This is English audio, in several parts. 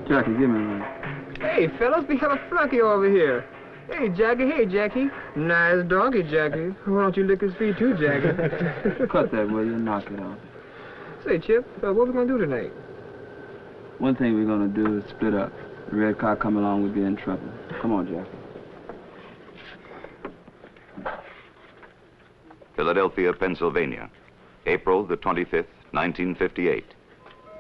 Jackie, give me a minute. Hey, fellas, we have a flunky over here. Hey, Jackie. Nice donkey, Jackie. Why don't you lick his feet too, Jackie? Cut that, will you? Knock it off. Say, Chip, what we gonna do tonight? One thing we're gonna do is split up. The red car come along, we'll be in trouble. Come on, Jackie. Philadelphia, Pennsylvania, April the 25th, 1958.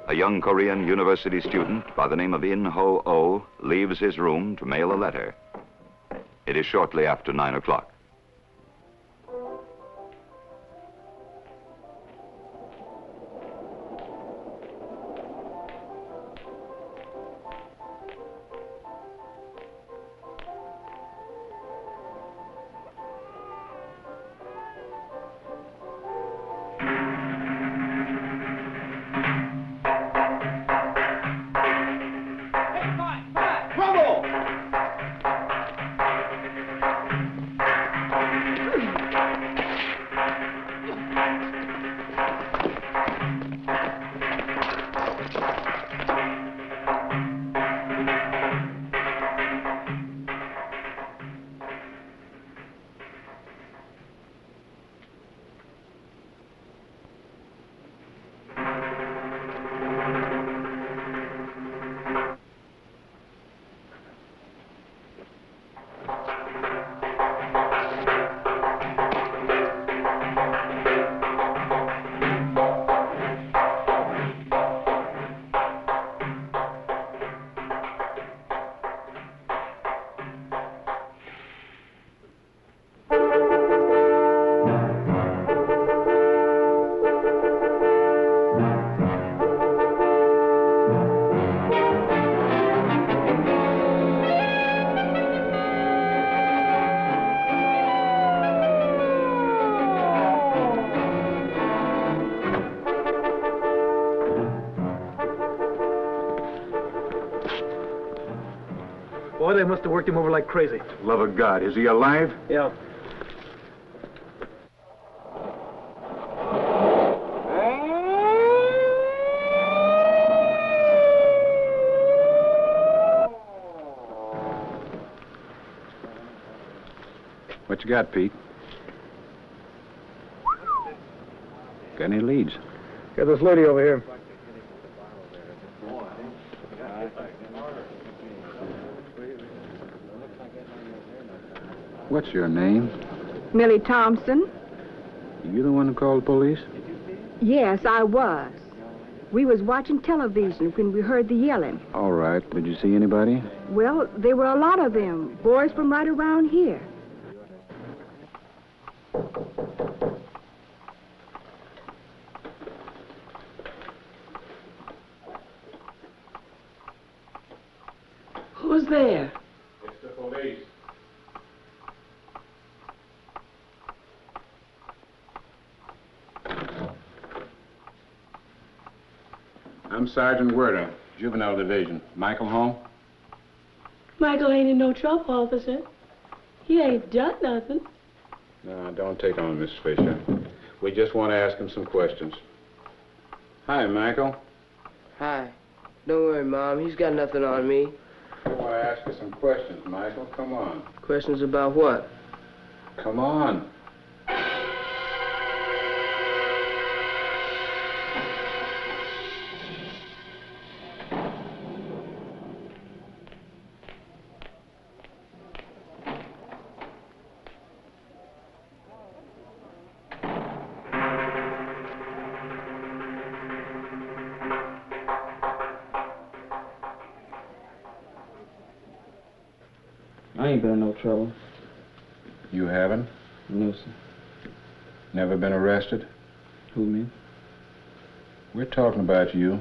A young Korean university student by the name of In Ho Oh leaves his room to mail a letter. It is shortly after 9 o'clock. Boy, they must have worked him over like crazy. Love of God, is he alive? Yeah. What you got, Pete? Got any leads? Got this lady over here. What's your name? Millie Thompson? You the one who called the police? Yes, I was. We was watching television when we heard the yelling. All right. Did you see anybody? Well, there were a lot of them, boys from right around here. Who's there? It's the police. I'm Sergeant Werder, Juvenile Division. Michael home? Michael ain't in no trouble, officer. He ain't done nothing. No, don't take on, Miss Fisher. We just want to ask him some questions. Hi, Michael. Hi. Don't worry, Mom. He's got nothing on me. I want to ask you some questions, Michael. Come on. Questions about what? Come on. I ain't been in no trouble. You haven't? No, sir. Never been arrested? Who, me? We're talking about you.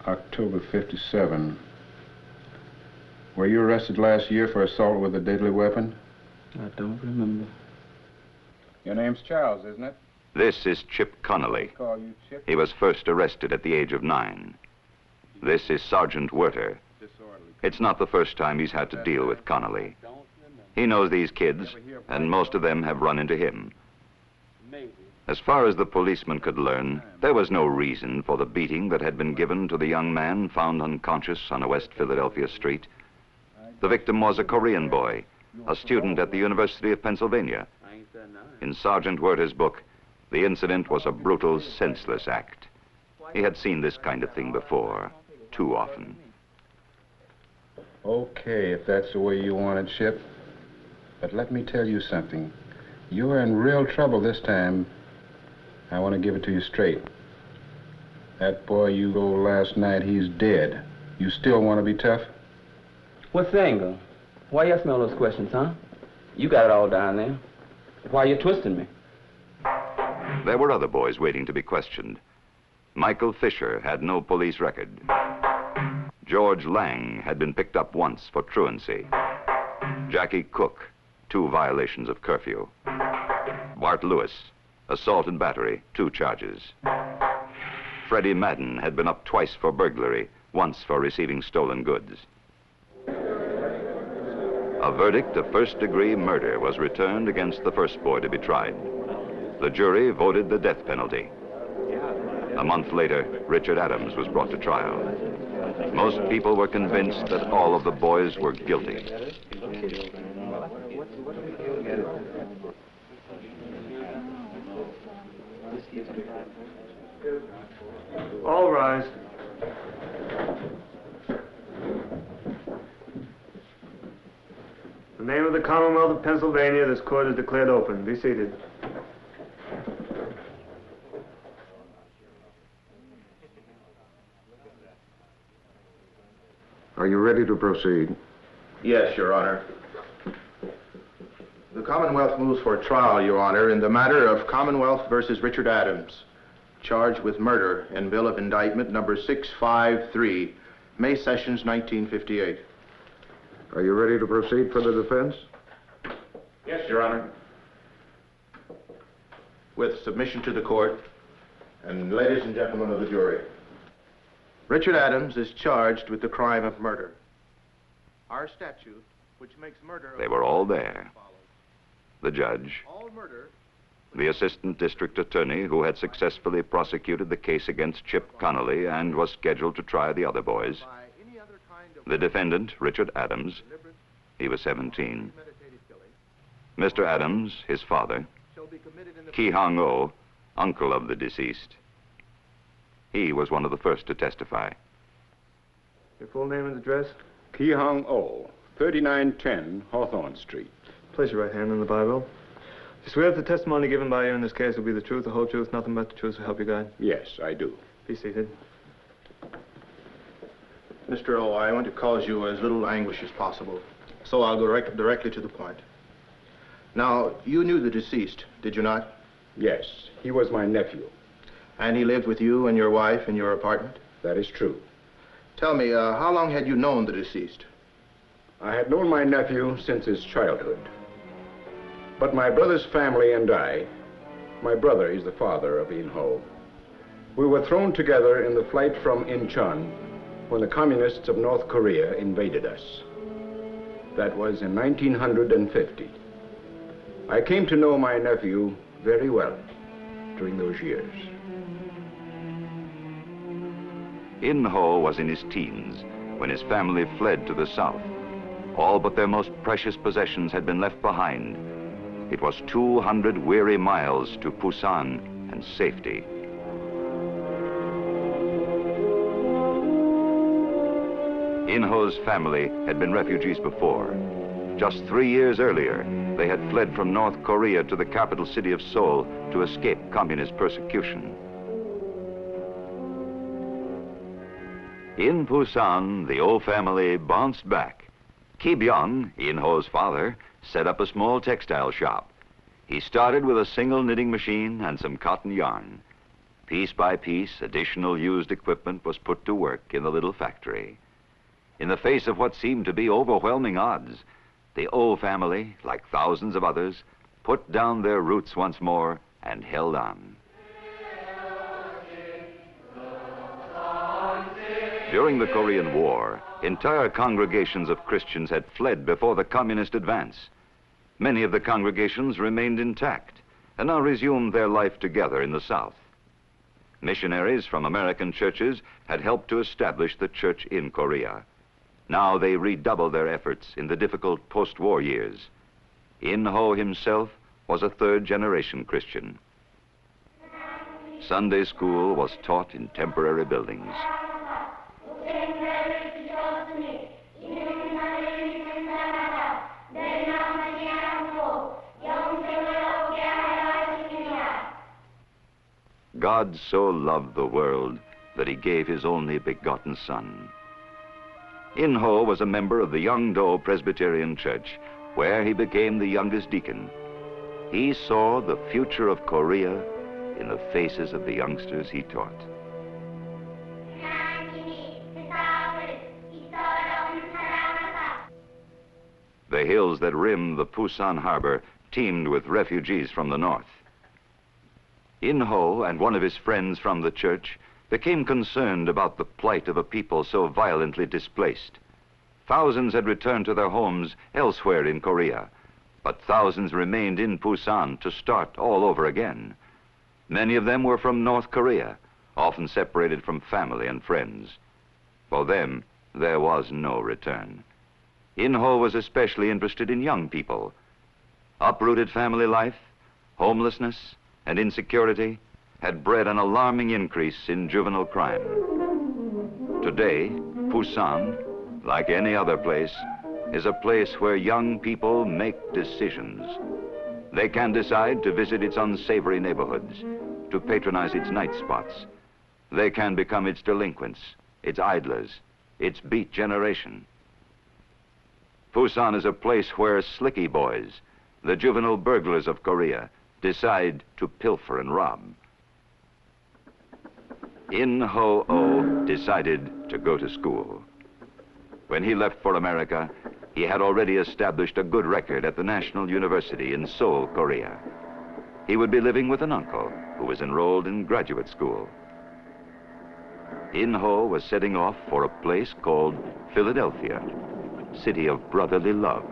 October 57. Were you arrested last year for assault with a deadly weapon? I don't remember. Your name's Charles, isn't it? This is Chip Connolly. Call you Chip? He was first arrested at the age of 9. This is Sergeant Werter. It's not the first time he's had to deal with Connolly. He knows these kids, and most of them have run into him. As far as the policeman could learn, there was no reason for the beating that had been given to the young man found unconscious on a West Philadelphia street. The victim was a Korean boy, a student at the University of Pennsylvania. In Sergeant Werter's book, the incident was a brutal, senseless act. He had seen this kind of thing before, too often. Okay, if that's the way you want it, Ship. But let me tell you something. You're in real trouble this time. I want to give it to you straight. That boy you told last night, he's dead. You still want to be tough? What's the angle? Why you ask me all those questions, huh? You got it all down there. Why are you twisting me? There were other boys waiting to be questioned. Michael Fisher had no police record. George Lang had been picked up once for truancy. Jackie Cook, 2 violations of curfew. Bart Lewis, assault and battery, 2 charges. Freddie Madden had been up twice for burglary, once for receiving stolen goods. A verdict of first-degree murder was returned against the first boy to be tried. The jury voted the death penalty. A month later, Richard Adams was brought to trial. Most people were convinced that all of the boys were guilty. All rise. In the name of the Commonwealth of Pennsylvania, this court is declared open. Be seated. Are you ready to proceed? Yes, Your Honor. The Commonwealth moves for trial, Your Honor, in the matter of Commonwealth versus Richard Adams, charged with murder in Bill of Indictment number 653, May Sessions, 1958. Are you ready to proceed for the defense? Yes, Your Honor. With submission to the court, and ladies and gentlemen of the jury, Richard Adams is charged with the crime of murder. Our statute, which makes murder... They were all there. The judge, All murder... the assistant district attorney who had successfully prosecuted the case against Chip Connolly and was scheduled to try the other boys. by any other kind of... The defendant, Richard Adams, he was 17. Mr. Adams, his father. shall be committed in the... Ki Hong Oh, uncle of the deceased. He was one of the first to testify. Your full name and address? Ki Hong Oh, 3910 Hawthorne Street. Place your right hand on the Bible. You swear that the testimony given by you in this case will be the truth, the whole truth, nothing but the truth, so help you God? Yes, I do. Be seated. Mr. O, I want to cause you as little anguish as possible, so I'll go directly to the point. Now, you knew the deceased, did you not? Yes, he was my nephew. And he lived with you and your wife in your apartment? That is true. Tell me, how long had you known the deceased? I had known my nephew since his childhood. But my brother's family and I, my brother is the father of In Ho, we were thrown together in the flight from Incheon when the communists of North Korea invaded us. That was in 1950. I came to know my nephew very well during those years. In Ho was in his teens when his family fled to the south. All but their most precious possessions had been left behind. It was 200 weary miles to Busan and safety. In Ho's family had been refugees before. Just 3 years earlier, they had fled from North Korea to the capital city of Seoul to escape communist persecution. In Busan, the Oh family bounced back. Ki Byung, In Ho's father, set up a small textile shop. He started with a single knitting machine and some cotton yarn. Piece by piece, additional used equipment was put to work in the little factory. In the face of what seemed to be overwhelming odds, the Oh family, like thousands of others, put down their roots once more and held on. During the Korean War, entire congregations of Christians had fled before the communist advance. Many of the congregations remained intact, and now resumed their life together in the South. Missionaries from American churches had helped to establish the church in Korea. Now they redoubled their efforts in the difficult post-war years. In Ho himself was a third-generation Christian. Sunday school was taught in temporary buildings. God so loved the world that he gave his only begotten Son. In Ho was a member of the Youngdo Presbyterian Church, where he became the youngest deacon. He saw the future of Korea in the faces of the youngsters he taught. The hills that rim the Pusan harbor teemed with refugees from the north. In Ho and one of his friends from the church became concerned about the plight of a people so violently displaced. Thousands had returned to their homes elsewhere in Korea, but thousands remained in Pusan to start all over again. Many of them were from North Korea, often separated from family and friends. For them, there was no return. In Ho was especially interested in young people. Uprooted family life, homelessness, and insecurity had bred an alarming increase in juvenile crime. Today, Pusan, like any other place, is a place where young people make decisions. They can decide to visit its unsavory neighborhoods, to patronize its night spots. They can become its delinquents, its idlers, its beat generation. Pusan is a place where slicky boys, the juvenile burglars of Korea, decide to pilfer and rob. In Ho-Oh decided to go to school. When he left for America, he had already established a good record at the National University in Seoul, Korea. He would be living with an uncle who was enrolled in graduate school. In Ho was setting off for a place called Philadelphia, city of brotherly love.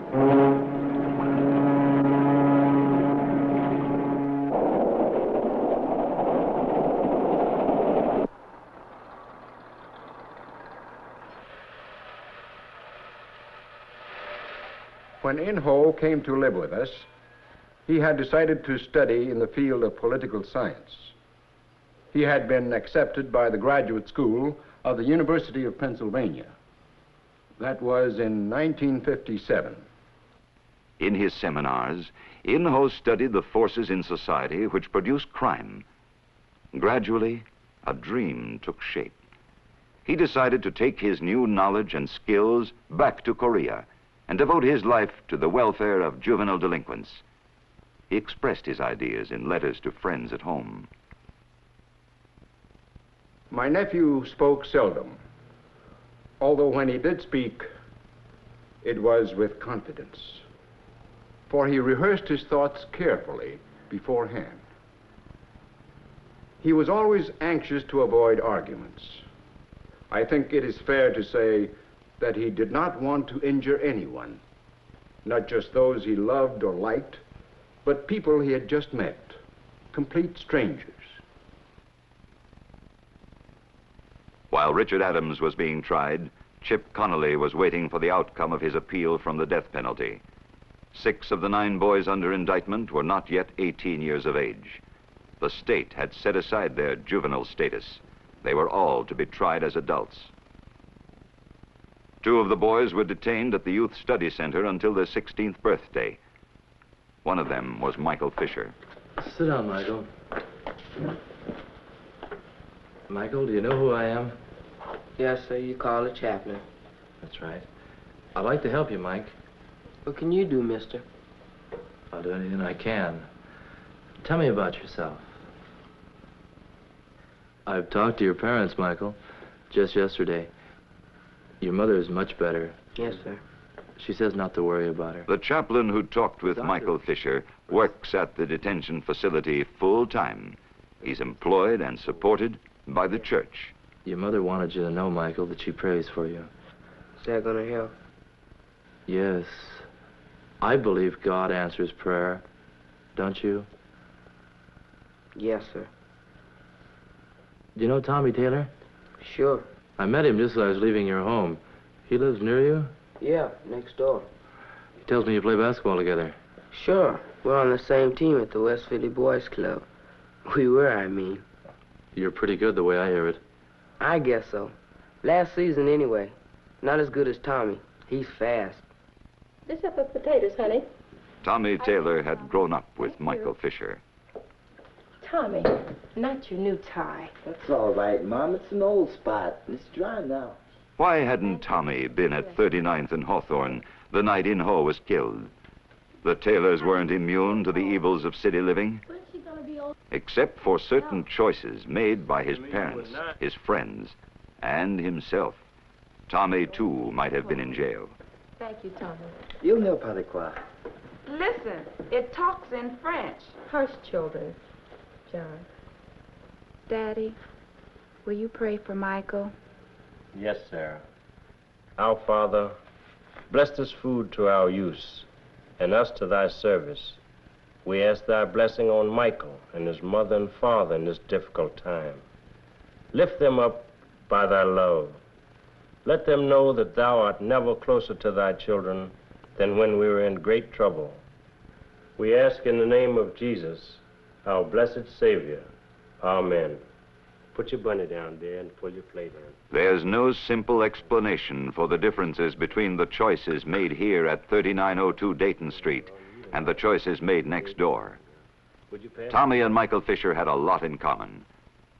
When In Ho came to live with us, he had decided to study in the field of political science. He had been accepted by the graduate school of the University of Pennsylvania. That was in 1957. In his seminars, In Ho studied the forces in society which produce crime. Gradually, a dream took shape. He decided to take his new knowledge and skills back to Korea and devote his life to the welfare of juvenile delinquents. He expressed his ideas in letters to friends at home. My nephew spoke seldom, although when he did speak, it was with confidence, for he rehearsed his thoughts carefully beforehand. He was always anxious to avoid arguments. I think it is fair to say that he did not want to injure anyone, not just those he loved or liked, but people he had just met, complete strangers. While Richard Adams was being tried, Chip Connolly was waiting for the outcome of his appeal from the death penalty. 6 of the 9 boys under indictment were not yet 18 years of age. The state had set aside their juvenile status. They were all to be tried as adults. 2 of the boys were detained at the Youth Study Center until their 16th birthday. One of them was Michael Fisher. Sit down, Michael. Michael, do you know who I am? Yes, sir, you call the chaplain. That's right. I'd like to help you, Mike. What can you do, mister? I'll do anything I can. Tell me about yourself. I've talked to your parents, Michael, just yesterday. Your mother is much better. Yes, sir. She says not to worry about her. The chaplain who talked with Michael Fisher works at the detention facility full-time. He's employed and supported by the church. Your mother wanted you to know, Michael, that she prays for you. Is that gonna help? Yes. I believe God answers prayer. Don't you? Yes, sir. Do you know Tommy Taylor? Sure. I met him just as I was leaving your home. He lives near you? Yeah, next door. He tells me you play basketball together. Sure. We're on the same team at the West Philly Boys Club. We were, I mean. You're pretty good the way I hear it. I guess so. Last season, anyway. Not as good as Tommy. He's fast. This up of potatoes, honey. Tommy Taylor had grown up with Michael Fisher. Tommy, not your new tie. That's all right, Mom. It's an old spot. It's dry now. Why hadn't Tommy been at 39th and Hawthorne the night In Ho was killed? The Taylors weren't immune to the evils of city living, except for certain choices made by his parents, his friends, and himself. Tommy, too, might have been in jail. Thank you, Tommy. Il ne parle quoi? Listen, it talks in French. Hush, children. John. Daddy, will you pray for Michael? Yes, Sarah. Our Father, bless this food to our use, and us to thy service. We ask thy blessing on Michael and his mother and father in this difficult time. Lift them up by thy love. Let them know that thou art never closer to thy children than when we were in great trouble. We ask in the name of Jesus, our blessed Savior. Amen. Put your bunny down, dear, and pull your plate in. There's no simple explanation for the differences between the choices made here at 3902 Dayton Street and the choices made next door. Tommy and Michael Fisher had a lot in common.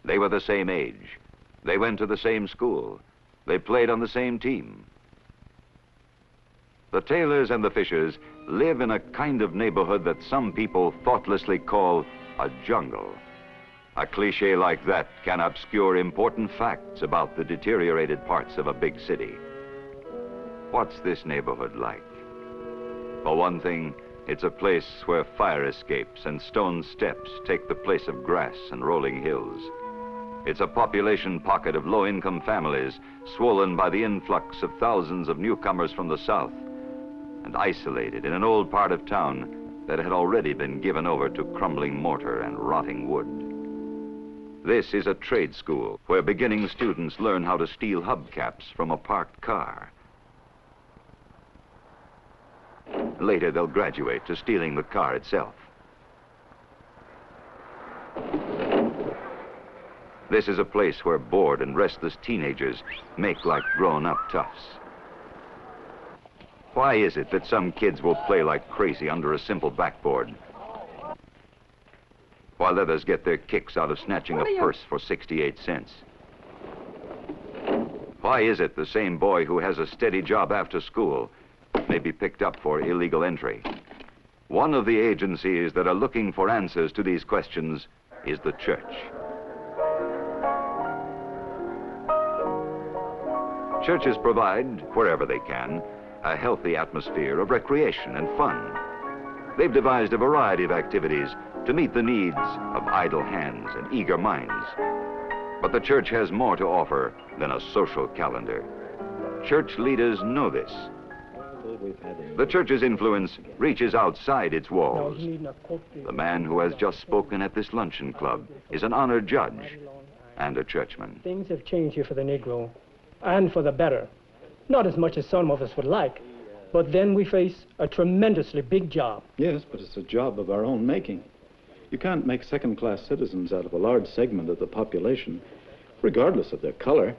They were the same age. They went to the same school. They played on the same team. The Taylors and the Fishers live in a kind of neighborhood that some people thoughtlessly call a jungle. A cliche like that can obscure important facts about the deteriorated parts of a big city. What's this neighborhood like? For one thing, it's a place where fire escapes and stone steps take the place of grass and rolling hills. It's a population pocket of low-income families, swollen by the influx of thousands of newcomers from the south, and isolated in an old part of town that had already been given over to crumbling mortar and rotting wood. This is a trade school where beginning students learn how to steal hubcaps from a parked car. Later, they'll graduate to stealing the car itself. This is a place where bored and restless teenagers make like grown-up toughs. Why is it that some kids will play like crazy under a simple backboard, while others get their kicks out of snatching a purse for 68 cents? Why is it the same boy who has a steady job after school may be picked up for illegal entry? One of the agencies that are looking for answers to these questions is the church. Churches provide, wherever they can, a healthy atmosphere of recreation and fun. They've devised a variety of activities to meet the needs of idle hands and eager minds. But the church has more to offer than a social calendar. Church leaders know this. The church's influence reaches outside its walls. The man who has just spoken at this luncheon club is an honored judge and a churchman. Things have changed here for the Negro, and for the better. Not as much as some of us would like, but then we face a tremendously big job. Yes, but it's a job of our own making. You can't make second-class citizens out of a large segment of the population, regardless of their color,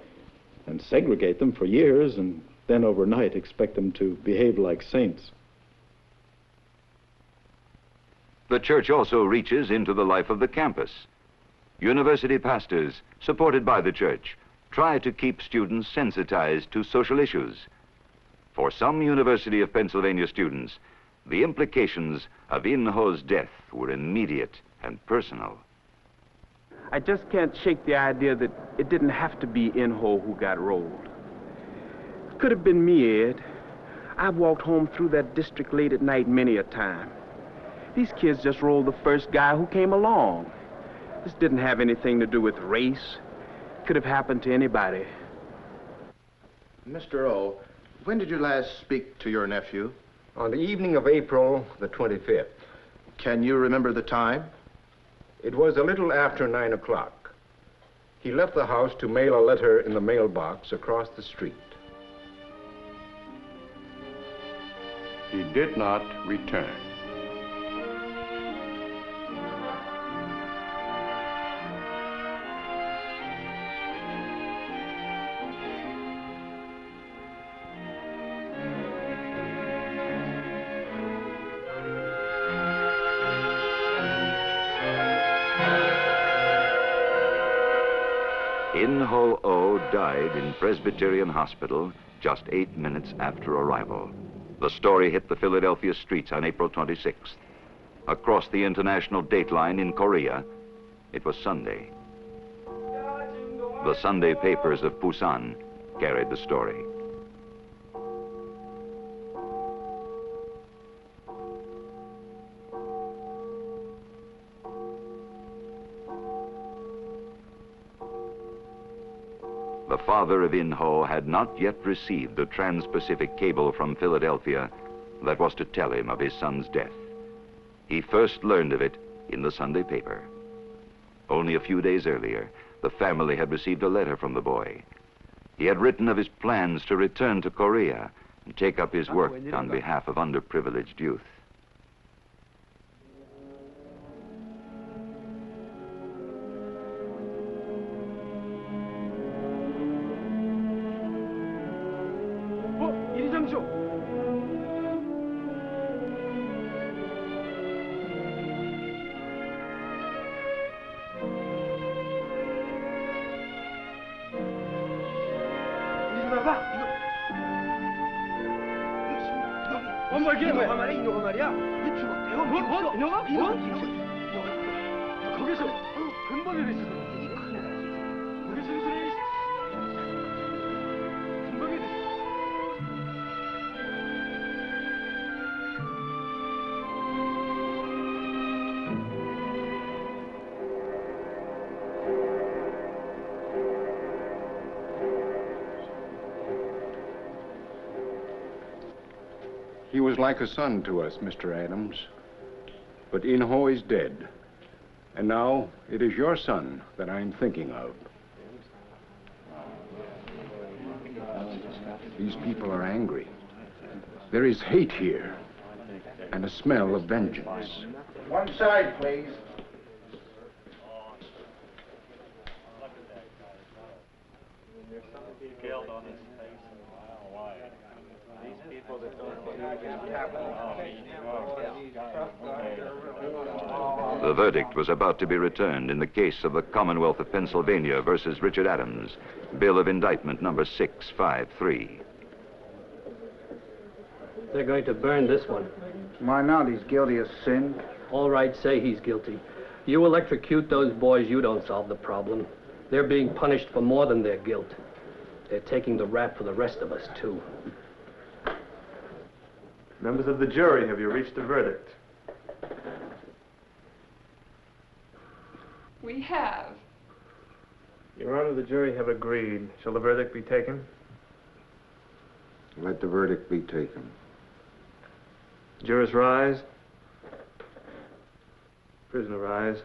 and segregate them for years and then overnight expect them to behave like saints. The church also reaches into the life of the campus. University pastors, supported by the church, try to keep students sensitized to social issues. For some University of Pennsylvania students, the implications of In Ho's death were immediate and personal. I just can't shake the idea that it didn't have to be In Ho who got rolled. It could have been me, Ed. I've walked home through that district late at night many a time. These kids just rolled the first guy who came along. This didn't have anything to do with race. Could have happened to anybody. Mr. O, when did you last speak to your nephew? On the evening of April the 25th. Can you remember the time? It was a little after 9 o'clock. He left the house to mail a letter in the mailbox across the street. He did not return. In Ho Oh died in Presbyterian Hospital just 8 minutes after arrival. The story hit the Philadelphia streets on April 26th. Across the international date line in Korea, it was Sunday. The Sunday papers of Busan carried the story. The father of In Ho had not yet received the trans-Pacific cable from Philadelphia that was to tell him of his son's death. He first learned of it in the Sunday paper. Only a few days earlier, the family had received a letter from the boy. He had written of his plans to return to Korea and take up his work on behalf of underprivileged youth. He was like a son to us, Mr. Adams. But In Ho is dead. And now it is your son that I'm thinking of. These people are angry. There is hate here and a smell of vengeance. One side, please. The verdict was about to be returned in the case of the Commonwealth of Pennsylvania versus Richard Adams, bill of indictment number 653. They're going to burn this one. Why not? He's guilty of sin. All right, say he's guilty. You electrocute those boys, you don't solve the problem. They're being punished for more than their guilt. They're taking the rap for the rest of us, too. Members of the jury, have you reached a verdict? We have. Your Honor, the jury have agreed. Shall the verdict be taken? Let the verdict be taken. Jurors rise. Prisoner rise.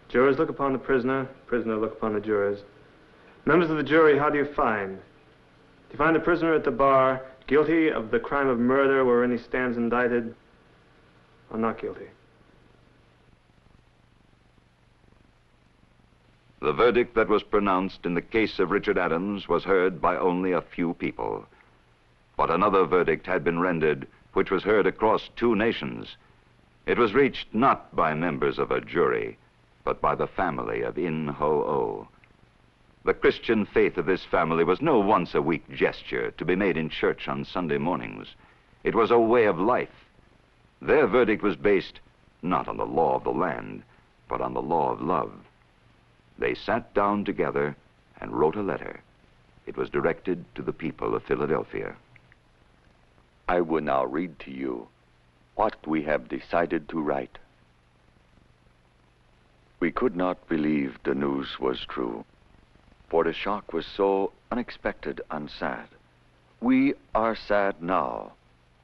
Jurors look upon the prisoner. Prisoner look upon the jurors. Members of the jury, how do you find? Do you find the prisoner at the bar guilty of the crime of murder wherein he stands indicted, or not guilty? The verdict that was pronounced in the case of Richard Adams was heard by only a few people. But another verdict had been rendered, which was heard across 2 nations. It was reached not by members of a jury, but by the family of In Ho Oh. The Christian faith of this family was no once-a-week gesture to be made in church on Sunday mornings. It was a way of life. Their verdict was based not on the law of the land, but on the law of love. They sat down together and wrote a letter. It was directed to the people of Philadelphia. I will now read to you what we have decided to write. We could not believe the news was true, for the shock was so unexpected and sad. We are sad now,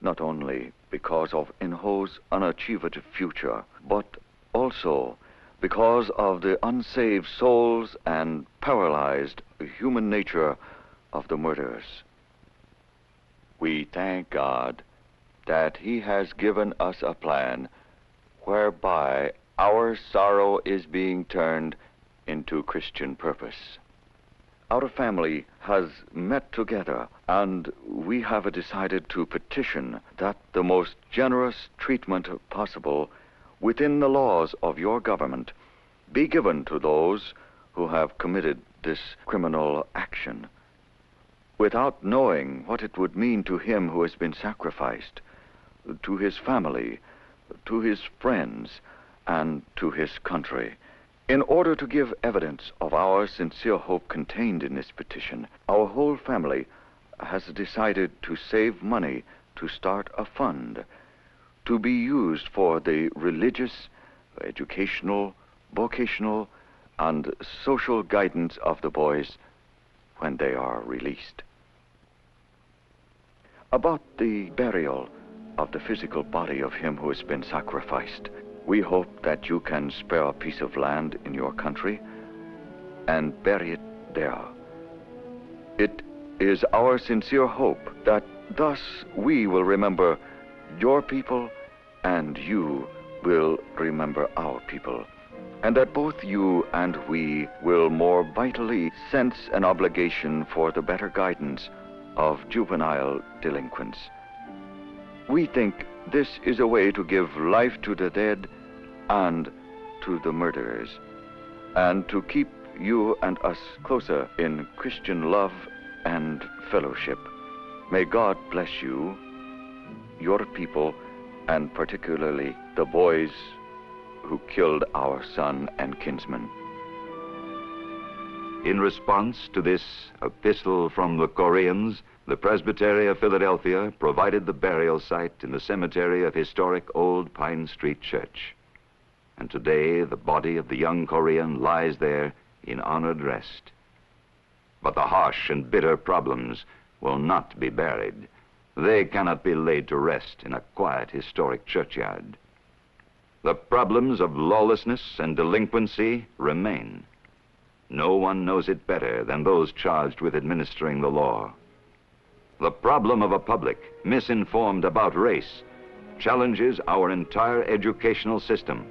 not only because of In Ho's unachieved future, but also because of the unsaved souls and paralyzed human nature of the murderers. We thank God that He has given us a plan whereby our sorrow is being turned into Christian purpose. Our family has met together, and we have decided to petition that the most generous treatment possible within the laws of your government be given to those who have committed this criminal action, without knowing what it would mean to him who has been sacrificed, to his family, to his friends, and to his country. In order to give evidence of our sincere hope contained in this petition, our whole family has decided to save money to start a fund to be used for the religious, educational, vocational, and social guidance of the boys when they are released. About the burial of the physical body of him who has been sacrificed, we hope that you can spare a piece of land in your country and bury it there. It is our sincere hope that thus we will remember your people and you will remember our people, and that both you and we will more vitally sense an obligation for the better guidance of juvenile delinquents. We think this is a way to give life to the dead and to the murderers, and to keep you and us closer in Christian love and fellowship. May God bless you, your people, and particularly the boys who killed our son and kinsman. In response to this epistle from the Koreans, the Presbytery of Philadelphia provided the burial site in the cemetery of historic Old Pine Street Church. And today, the body of the young Korean lies there in honored rest. But the harsh and bitter problems will not be buried. They cannot be laid to rest in a quiet historic churchyard. The problems of lawlessness and delinquency remain. No one knows it better than those charged with administering the law. The problem of a public misinformed about race challenges our entire educational system.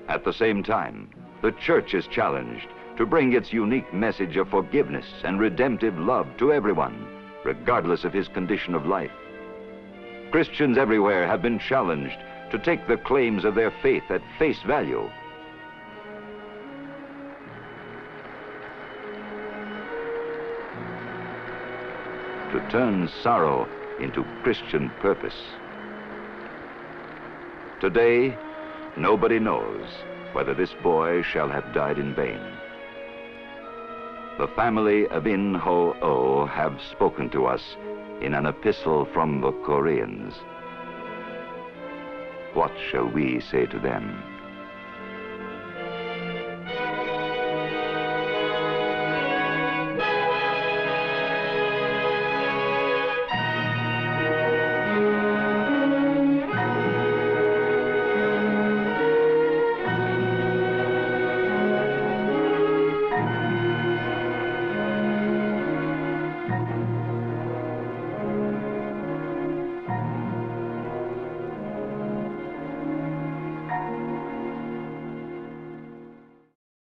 At the same time, the church is challenged to bring its unique message of forgiveness and redemptive love to everyone, regardless of his condition of life. Christians everywhere have been challenged to take the claims of their faith at face value. To turn sorrow into Christian purpose. Today, nobody knows whether this boy shall have died in vain. The family of In Ho Oh have spoken to us in an epistle from the Koreans. What shall we say to them?